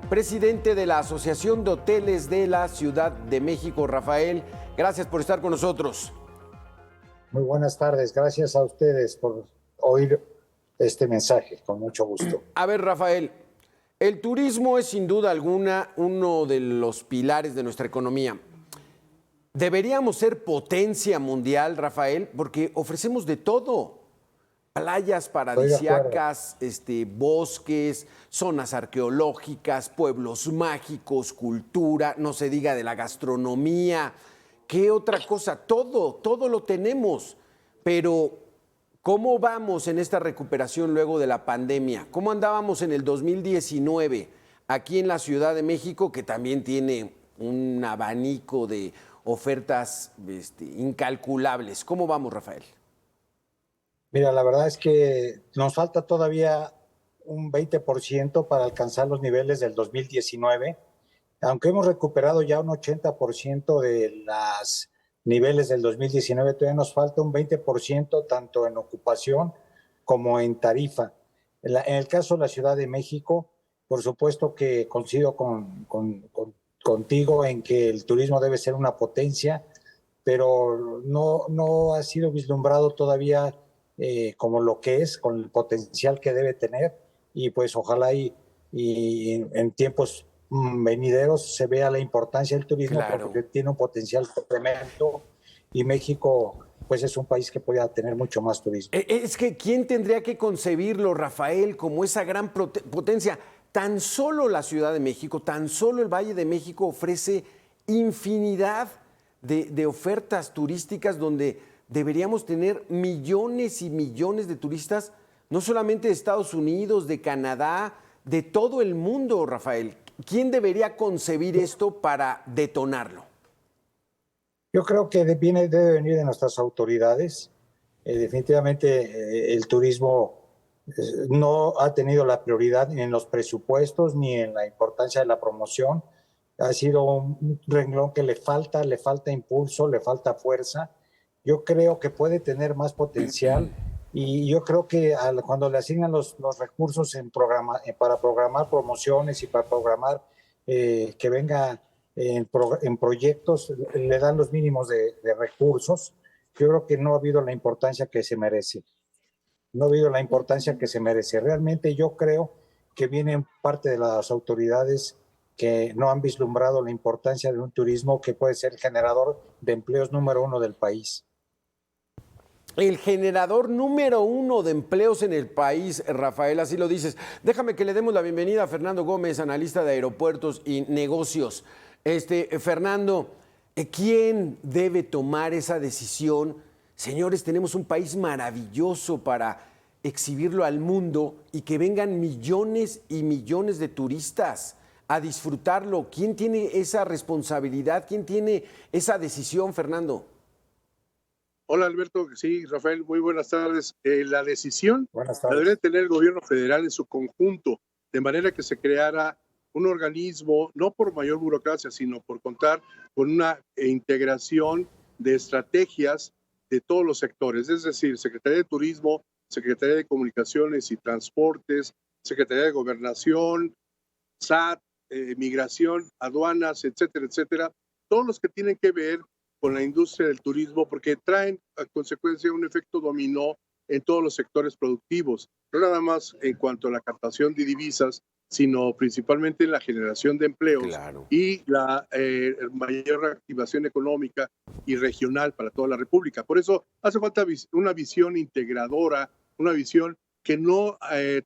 presidente de la Asociación de Hoteles de la Ciudad de México. Rafael, gracias por estar con nosotros. Muy buenas tardes, gracias a ustedes por oír este mensaje, con mucho gusto. A ver, Rafael, el turismo es sin duda alguna uno de los pilares de nuestra economía. Deberíamos ser potencia mundial, Rafael, porque ofrecemos de todo. Playas paradisíacas, bosques, zonas arqueológicas, pueblos mágicos, cultura, no se diga de la gastronomía. ¿Qué otra cosa? Todo lo tenemos. Pero, ¿cómo vamos en esta recuperación luego de la pandemia? ¿Cómo andábamos en el 2019 aquí en la Ciudad de México, que también tiene un abanico de ofertas incalculables? ¿Cómo vamos, Rafael? Mira, la verdad es que nos falta todavía un 20% para alcanzar los niveles del 2019, aunque hemos recuperado ya un 80% de los niveles del 2019, todavía nos falta un 20% tanto en ocupación como en tarifa. En el caso de la Ciudad de México, por supuesto que coincido contigo en que el turismo debe ser una potencia, pero no ha sido vislumbrado todavía como lo que es, con el potencial que debe tener, y pues ojalá y en tiempos venideros se vea la importancia del turismo, Claro. porque tiene un potencial tremendo y México pues es un país que podría tener mucho más turismo. Es que ¿quién tendría que concebirlo, Rafael, como esa gran potencia? Tan solo la Ciudad de México, tan solo el Valle de México ofrece infinidad de ofertas turísticas donde deberíamos tener millones y millones de turistas, no solamente de Estados Unidos, de Canadá, de todo el mundo, Rafael. ¿Quién debería concebir esto para detonarlo? Yo creo que debe venir de nuestras autoridades. Definitivamente el turismo no ha tenido la prioridad ni en los presupuestos ni en la importancia de la promoción. Ha sido un renglón que le falta impulso, le falta fuerza. Yo creo que puede tener más potencial y yo creo que cuando le asignan los recursos para programar promociones y para programar que venga en proyectos, le dan los mínimos de recursos. Yo creo que no ha habido la importancia que se merece. No ha habido la importancia que se merece. Realmente yo creo que viene parte de las autoridades que no han vislumbrado la importancia de un turismo que puede ser el generador de empleos número uno del país. El generador número uno de empleos en el país, Rafael, así lo dices. Déjame que le demos la bienvenida a Fernando Gómez, analista de aeropuertos y negocios. Fernando, ¿quién debe tomar esa decisión? Señores, tenemos un país maravilloso para exhibirlo al mundo y que vengan millones y millones de turistas a disfrutarlo. ¿Quién tiene esa responsabilidad? ¿Quién tiene esa decisión, Fernando? Hola Alberto, sí, Rafael, muy buenas tardes. La decisión la debería tener el gobierno federal en su conjunto, de manera que se creara un organismo, no por mayor burocracia, sino por contar con una integración de estrategias de todos los sectores, es decir, Secretaría de Turismo, Secretaría de Comunicaciones y Transportes, Secretaría de Gobernación, SAT, Migración, Aduanas, etcétera, etcétera, todos los que tienen que ver con la industria del turismo, porque traen a consecuencia un efecto dominó en todos los sectores productivos, no nada más en cuanto a la captación de divisas, sino principalmente en la generación de empleos. Claro. Y la mayor reactivación económica y regional para toda la República. Por eso hace falta una visión integradora, una visión que no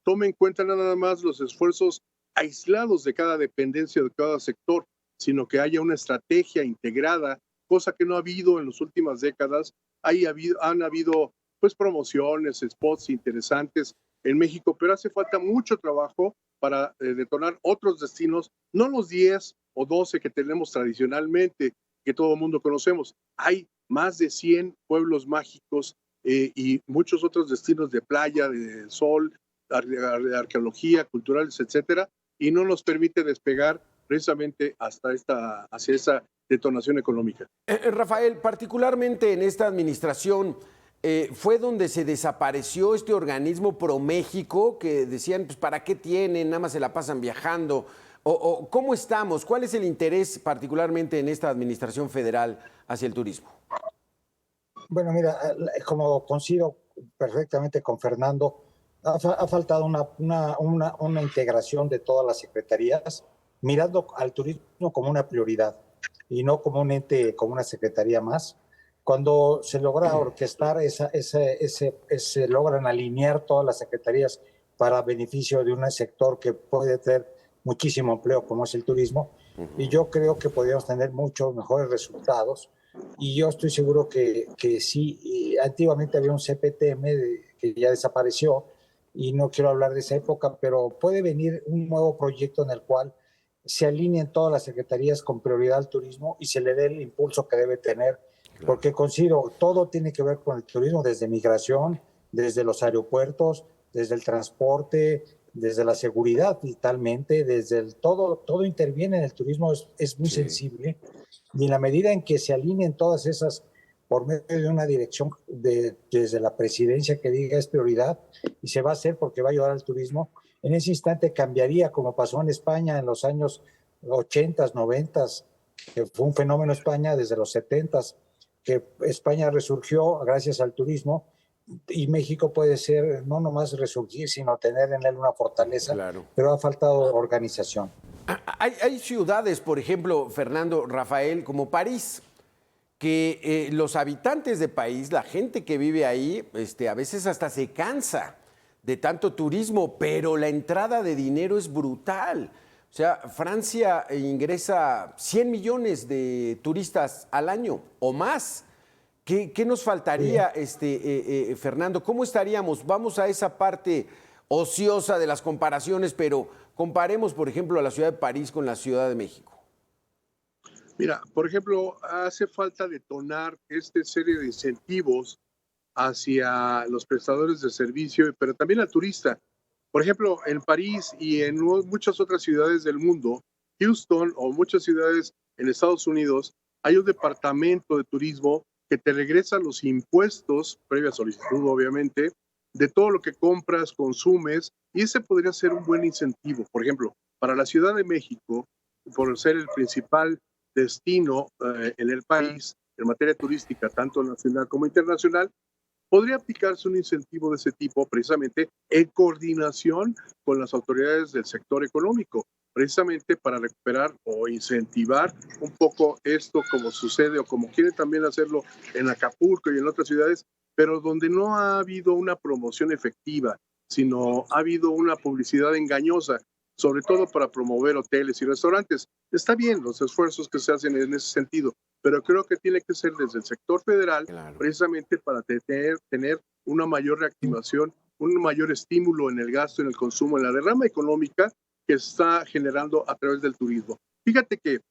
tome en cuenta nada más los esfuerzos aislados de cada dependencia, de cada sector, sino que haya una estrategia integrada, cosa que no ha habido en las últimas décadas. Han habido pues promociones, spots interesantes en México, pero hace falta mucho trabajo para detonar otros destinos, no los 10 o 12 que tenemos tradicionalmente, que todo el mundo conocemos. Hay más de 100 pueblos mágicos y muchos otros destinos de playa, de sol, de arqueología, culturales, etcétera, y no nos permite despegar precisamente hacia esa detonación económica. Rafael, particularmente en esta administración, fue donde se desapareció este organismo ProMéxico, que decían, pues, ¿para qué tienen? Nada más se la pasan viajando. o cómo estamos? ¿Cuál es el interés particularmente en esta administración federal hacia el turismo? Bueno, mira, como coincido perfectamente con Fernando, ha faltado una integración de todas las secretarías, mirando al turismo como una prioridad y no como un ente, como una secretaría más. Cuando se logra orquestar, se logran alinear todas las secretarías para beneficio de un sector que puede tener muchísimo empleo, como es el turismo, y yo creo que podríamos tener muchos mejores resultados. Y yo estoy seguro que sí. Y antiguamente había un CPTM que ya desapareció y no quiero hablar de esa época, pero puede venir un nuevo proyecto en el cual se alineen todas las secretarías con prioridad al turismo y se le dé el impulso que debe tener, porque considero todo tiene que ver con el turismo, desde migración, desde los aeropuertos, desde el transporte, desde la seguridad vitalmente, todo interviene en el turismo, es muy sensible, y en la medida en que se alineen todas esas por medio de una dirección desde la presidencia que diga es prioridad y se va a hacer porque va a ayudar al turismo, en ese instante cambiaría como pasó en España en los años 80, 90, que fue un fenómeno España desde los 70, que España resurgió gracias al turismo y México puede ser no nomás resurgir, sino tener en él una fortaleza, Claro. pero ha faltado organización. Hay ciudades, por ejemplo, Fernando, Rafael, como París, que los habitantes de París, la gente que vive ahí, a veces hasta se cansa de tanto turismo, pero la entrada de dinero es brutal. O sea, Francia ingresa 100 millones de turistas al año o más. ¿Qué nos faltaría, Fernando? ¿Cómo estaríamos? Vamos a esa parte ociosa de las comparaciones, pero comparemos, por ejemplo, a la ciudad de París con la Ciudad de México. Mira, por ejemplo, hace falta detonar esta serie de incentivos hacia los prestadores de servicio, pero también al turista. Por ejemplo, en París y en muchas otras ciudades del mundo, Houston o muchas ciudades en Estados Unidos, hay un departamento de turismo que te regresa los impuestos, previa solicitud obviamente, de todo lo que compras, consumes, y ese podría ser un buen incentivo. Por ejemplo, para la Ciudad de México, por ser el principal destino en el país en materia turística, tanto nacional como internacional, podría aplicarse un incentivo de ese tipo precisamente en coordinación con las autoridades del sector económico, precisamente para recuperar o incentivar un poco esto como sucede o como quieren también hacerlo en Acapulco y en otras ciudades, pero donde no ha habido una promoción efectiva, sino ha habido una publicidad engañosa, sobre todo para promover hoteles y restaurantes. Está bien los esfuerzos que se hacen en ese sentido, pero creo que tiene que ser desde el sector federal, claro, precisamente para tener una mayor reactivación, un mayor estímulo en el gasto, en el consumo, en la derrama económica que está generando a través del turismo. Fíjate que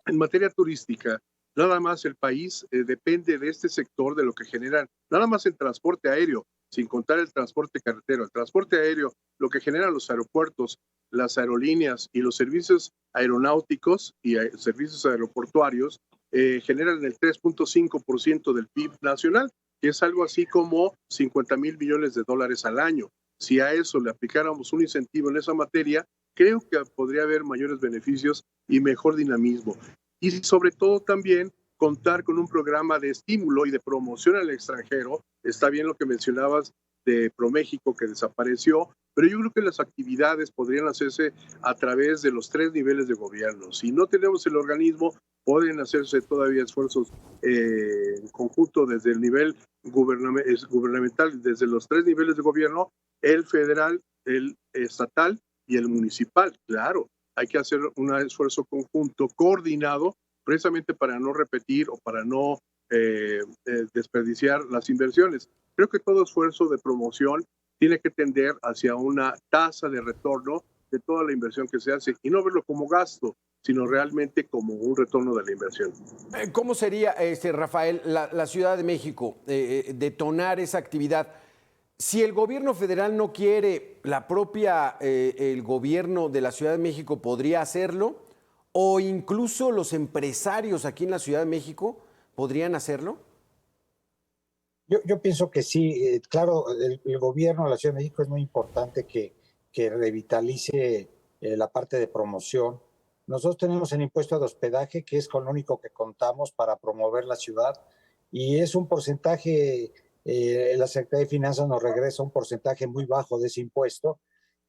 en materia turística, nada más el país depende de este sector, de lo que generan, nada más el transporte aéreo, sin contar el transporte carretero. El transporte aéreo, lo que generan los aeropuertos, las aerolíneas y los servicios aeronáuticos y servicios aeroportuarios, generan el 3.5% del PIB nacional, que es algo así como 50,000 millones de dólares al año. Si a eso le aplicáramos un incentivo en esa materia, creo que podría haber mayores beneficios y mejor dinamismo. Y sobre todo también contar con un programa de estímulo y de promoción al extranjero. Está bien lo que mencionabas de ProMéxico que desapareció, pero yo creo que las actividades podrían hacerse a través de los 3 niveles de gobierno. Si no tenemos el organismo, pueden hacerse todavía esfuerzos en conjunto desde el nivel gubernamental, desde los 3 niveles de gobierno, el federal, el estatal y el municipal. Claro, hay que hacer un esfuerzo conjunto, coordinado, precisamente para no repetir o para no desperdiciar las inversiones. Creo que todo esfuerzo de promoción tiene que tender hacia una tasa de retorno de toda la inversión que se hace y no verlo como gasto, sino realmente como un retorno de la inversión. ¿Cómo sería, Rafael, la Ciudad de México detonar esa actividad? Si el gobierno federal no quiere, el gobierno de la Ciudad de México podría hacerlo, o incluso los empresarios aquí en la Ciudad de México podrían hacerlo. Yo pienso que sí, claro, el gobierno de la Ciudad de México es muy importante que revitalice la parte de promoción. Nosotros tenemos el impuesto de hospedaje, que es con lo único que contamos para promover la ciudad, y es un porcentaje, la Secretaría de Finanzas nos regresa un porcentaje muy bajo de ese impuesto,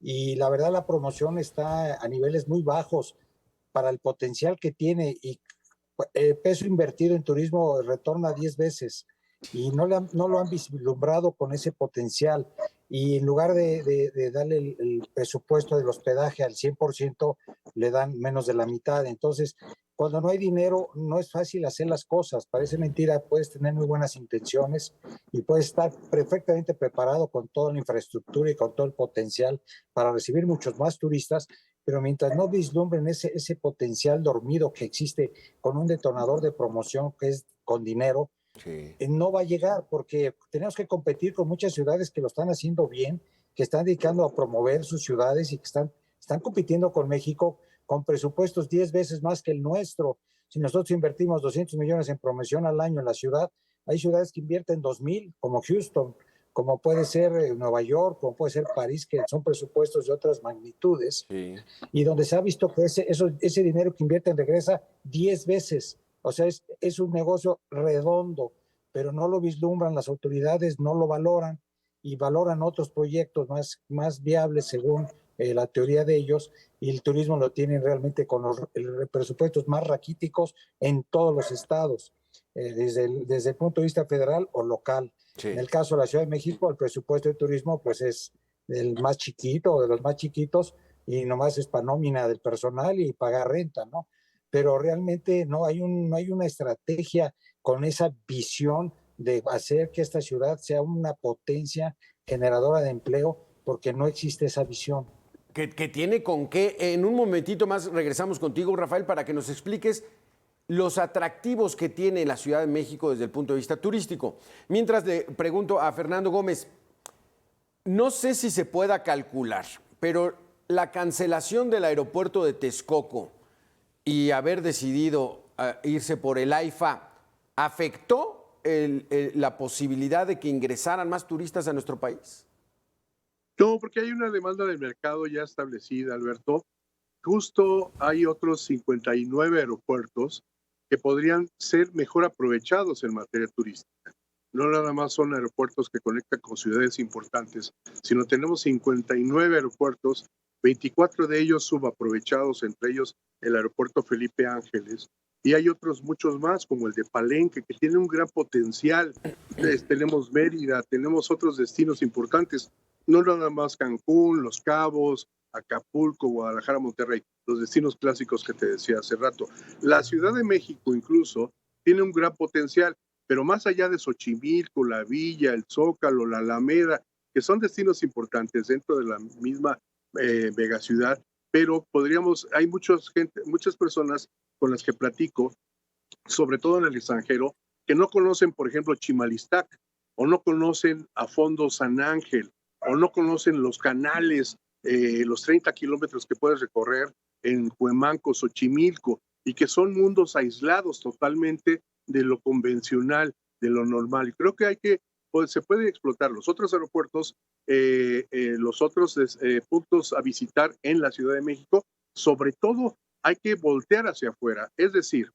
y la verdad la promoción está a niveles muy bajos para el potencial que tiene, y el peso invertido en turismo retorna 10 veces, y no lo han vislumbrado con ese potencial. Y en lugar de darle el presupuesto del hospedaje al 100%, le dan menos de la mitad. Entonces, cuando no hay dinero, no es fácil hacer las cosas. Parece mentira, puedes tener muy buenas intenciones y puedes estar perfectamente preparado con toda la infraestructura y con todo el potencial para recibir muchos más turistas, pero mientras no vislumbren ese potencial dormido que existe con un detonador de promoción que es con dinero, Sí. no va a llegar, porque tenemos que competir con muchas ciudades que lo están haciendo bien, que están dedicando a promover sus ciudades y que están compitiendo con México con presupuestos 10 veces más que el nuestro. Si nosotros invertimos 200 millones en promoción al año en la ciudad, hay ciudades que invierten 2,000, como Houston, como puede ser Nueva York, como puede ser París, que son presupuestos de otras magnitudes, Sí. y donde se ha visto que ese dinero que invierten regresa 10 veces. O sea, es un negocio redondo, pero no lo vislumbran las autoridades, no lo valoran, y valoran otros proyectos más viables según la teoría de ellos, y el turismo lo tienen realmente con los presupuestos más raquíticos en todos los estados, desde el punto de vista federal o local. Sí. En el caso de la Ciudad de México, el presupuesto de turismo pues es el más chiquito o de los más chiquitos, y nomás es para nómina del personal y pagar renta, ¿no? Pero realmente no hay una estrategia con esa visión de hacer que esta ciudad sea una potencia generadora de empleo, porque no existe esa visión. Que tiene con qué. En un momentito más regresamos contigo, Rafael, para que nos expliques los atractivos que tiene la Ciudad de México desde el punto de vista turístico. Mientras le pregunto a Fernando Gómez, no sé si se pueda calcular, pero la cancelación del aeropuerto de Texcoco y haber decidido irse por el AIFA, ¿afectó la posibilidad de que ingresaran más turistas a nuestro país? No, porque hay una demanda del mercado ya establecida, Alberto. Justo hay otros 59 aeropuertos que podrían ser mejor aprovechados en materia turística. No nada más son aeropuertos que conectan con ciudades importantes, sino tenemos 59 aeropuertos, 24 de ellos subaprovechados, entre ellos el aeropuerto Felipe Ángeles, y hay otros muchos más, como el de Palenque, que tiene un gran potencial. Tenemos Mérida, tenemos otros destinos importantes, no nada más Cancún, Los Cabos, Acapulco, Guadalajara, Monterrey, los destinos clásicos que te decía hace rato. La Ciudad de México incluso tiene un gran potencial, pero más allá de Xochimilco, la Villa, el Zócalo, la Alameda, que son destinos importantes dentro de la misma megaciudad, pero hay muchas personas con las que platico, sobre todo en el extranjero, que no conocen, por ejemplo, Chimalistac, o no conocen a fondo San Ángel, o no conocen los canales, los 30 kilómetros que puedes recorrer en Cuemanco, Xochimilco, y que son mundos aislados totalmente de lo convencional, de lo normal. Y creo que se puede explotar los otros aeropuertos, los otros puntos a visitar en la Ciudad de México. Sobre todo, hay que voltear hacia afuera. Es decir,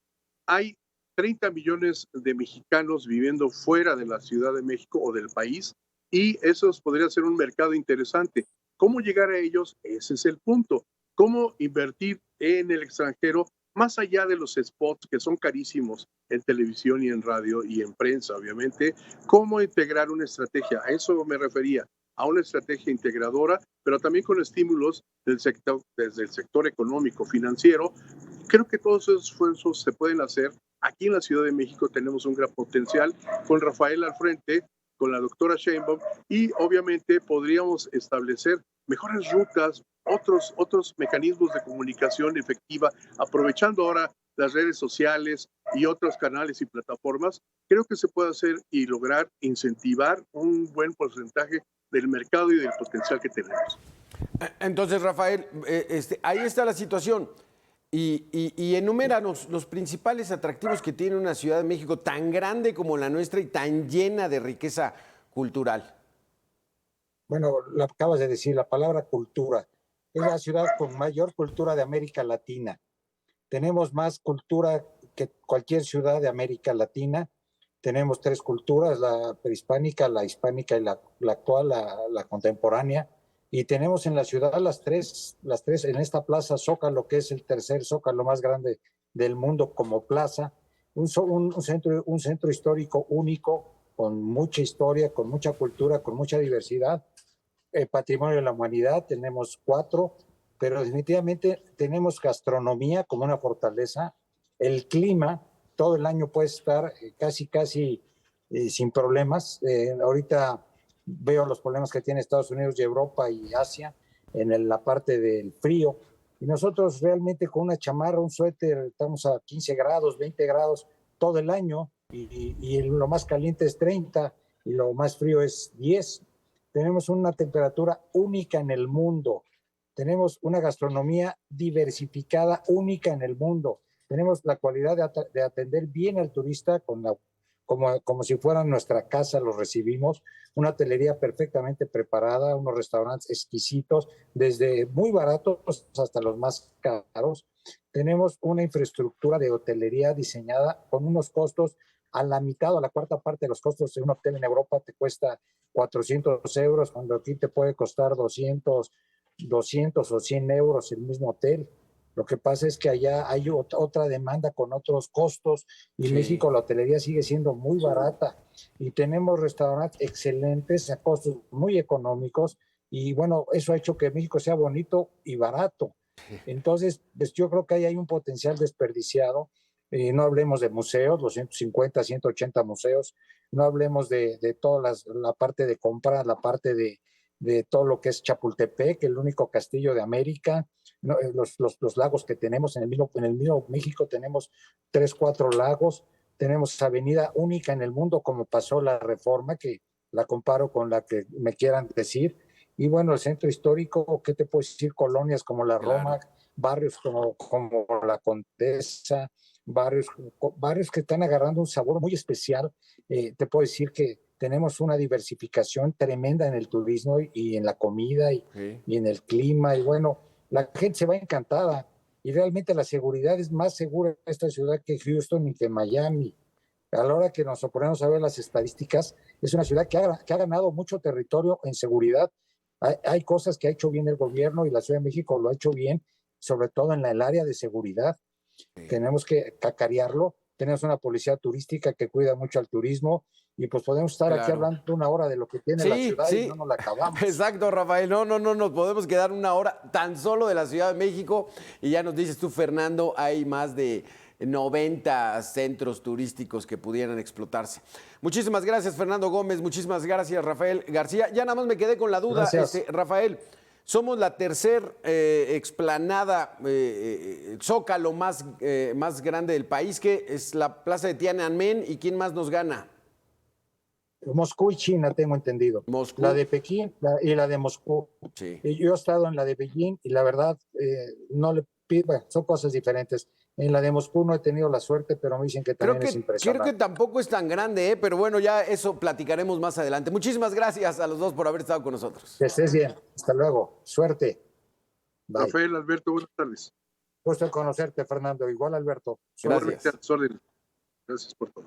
hay 30 millones de mexicanos viviendo fuera de la Ciudad de México o del país, y eso podría ser un mercado interesante. ¿Cómo llegar a ellos? Ese es el punto. ¿Cómo invertir en el extranjero más allá de los spots que son carísimos en televisión y en radio y en prensa, obviamente? ¿Cómo integrar una estrategia? A eso me refería, a una estrategia integradora, pero también con estímulos desde el sector económico, financiero. Creo que todos esos esfuerzos se pueden hacer. Aquí en la Ciudad de México tenemos un gran potencial con Rafael al frente, con la doctora Sheinbaum, y obviamente podríamos establecer mejores rutas, otros mecanismos de comunicación efectiva, aprovechando ahora las redes sociales y otros canales y plataformas. Creo que se puede hacer y lograr incentivar un buen porcentaje del mercado y del potencial que tenemos. Entonces, Rafael, ahí está la situación. Y enuméranos los principales atractivos que tiene una Ciudad de México tan grande como la nuestra y tan llena de riqueza cultural. Bueno, acabas de decir la palabra cultura. es la ciudad con mayor cultura de América Latina. Tenemos más cultura que cualquier ciudad de América Latina. Tenemos 3 culturas, la prehispánica, la hispánica y la actual, la contemporánea. Y tenemos en la ciudad las tres en esta plaza Zócalo, que es el tercer Zócalo más grande del mundo como plaza, un centro histórico único, con mucha historia, con mucha cultura, con mucha diversidad. Patrimonio de la Humanidad, tenemos 4, pero definitivamente tenemos gastronomía como una fortaleza. El clima, todo el año puede estar casi sin problemas. Ahorita veo los problemas que tiene Estados Unidos y Europa y Asia en la parte del frío. Y nosotros realmente con una chamarra, un suéter, estamos a 15 grados, 20 grados todo el año y lo más caliente es 30 y lo más frío es 10. Tenemos una temperatura única en el mundo. Tenemos una gastronomía diversificada única en el mundo. Tenemos la cualidad de atender bien al turista como si fuera nuestra casa, los recibimos, una hotelería perfectamente preparada, unos restaurantes exquisitos, desde muy baratos hasta los más caros. Tenemos una infraestructura de hotelería diseñada con unos costos a la mitad o a la cuarta parte de los costos de un hotel en Europa te cuesta 400 euros, cuando aquí te puede costar 200 o 100 euros el mismo hotel. Lo que pasa es que allá hay otra demanda con otros costos y en México la hotelería sigue siendo muy barata y tenemos restaurantes excelentes a costos muy económicos y bueno, eso ha hecho que México sea bonito y barato. Entonces, pues yo creo que ahí hay un potencial desperdiciado. No hablemos de museos, los 150, 180 museos, no hablemos de toda la parte de compras, la parte de todo lo que es Chapultepec, el único castillo de América, ¿no? Los lagos que tenemos en el mismo México tenemos 3, 4 lagos, tenemos avenida única en el mundo como pasó la Reforma, que la comparo con la que me quieran decir, y bueno, el centro histórico, ¿qué te puedo decir? Colonias como la Roma, barrios como la Condesa, barrios que están agarrando un sabor muy especial. Te puedo decir que tenemos una diversificación tremenda en el turismo y en la comida y en el clima. Y bueno, la gente se va encantada. Y realmente la seguridad es más segura en esta ciudad que Houston y que Miami. A la hora que nos ponemos a ver las estadísticas, es una ciudad que ha ganado mucho territorio en seguridad. Hay cosas que ha hecho bien el gobierno y la Ciudad de México lo ha hecho bien, sobre todo en el área de seguridad. Tenemos que cacarearlo. Tenemos una policía turística que cuida mucho al turismo y pues podemos estar aquí hablando 1 hora de lo que tiene la ciudad y no nos la acabamos. Exacto, Rafael. No nos podemos quedar 1 hora tan solo de la Ciudad de México y ya nos dices tú, Fernando, hay más de 90 centros turísticos que pudieran explotarse. Muchísimas gracias, Fernando Gómez. Muchísimas gracias, Rafael García. Ya nada más me quedé con la duda, Rafael. Somos la tercer explanada Zócalo más grande del país, que es la Plaza de Tiananmen. ¿Y quién más nos gana? Moscú y China, tengo entendido. Moscú. La de Pekín y la de Moscú. Sí. Yo he estado en la de Beijing y la verdad no le pido, bueno, son cosas diferentes. En la de Moscú no he tenido la suerte, pero me dicen que también es impresionante. Creo que tampoco es tan grande, pero bueno, ya eso platicaremos más adelante. Muchísimas gracias a los dos por haber estado con nosotros. Que estés bien. Hasta luego. Suerte. Bye. Rafael, Alberto, buenas tardes. Gusto en conocerte, Fernando. Igual, Alberto. Gracias. Gracias por todo.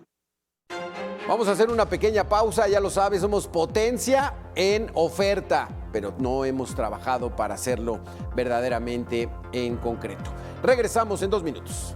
Vamos a hacer una pequeña pausa, ya lo sabes, somos potencia en oferta, pero no hemos trabajado para hacerlo verdaderamente en concreto. Regresamos en 2 minutos.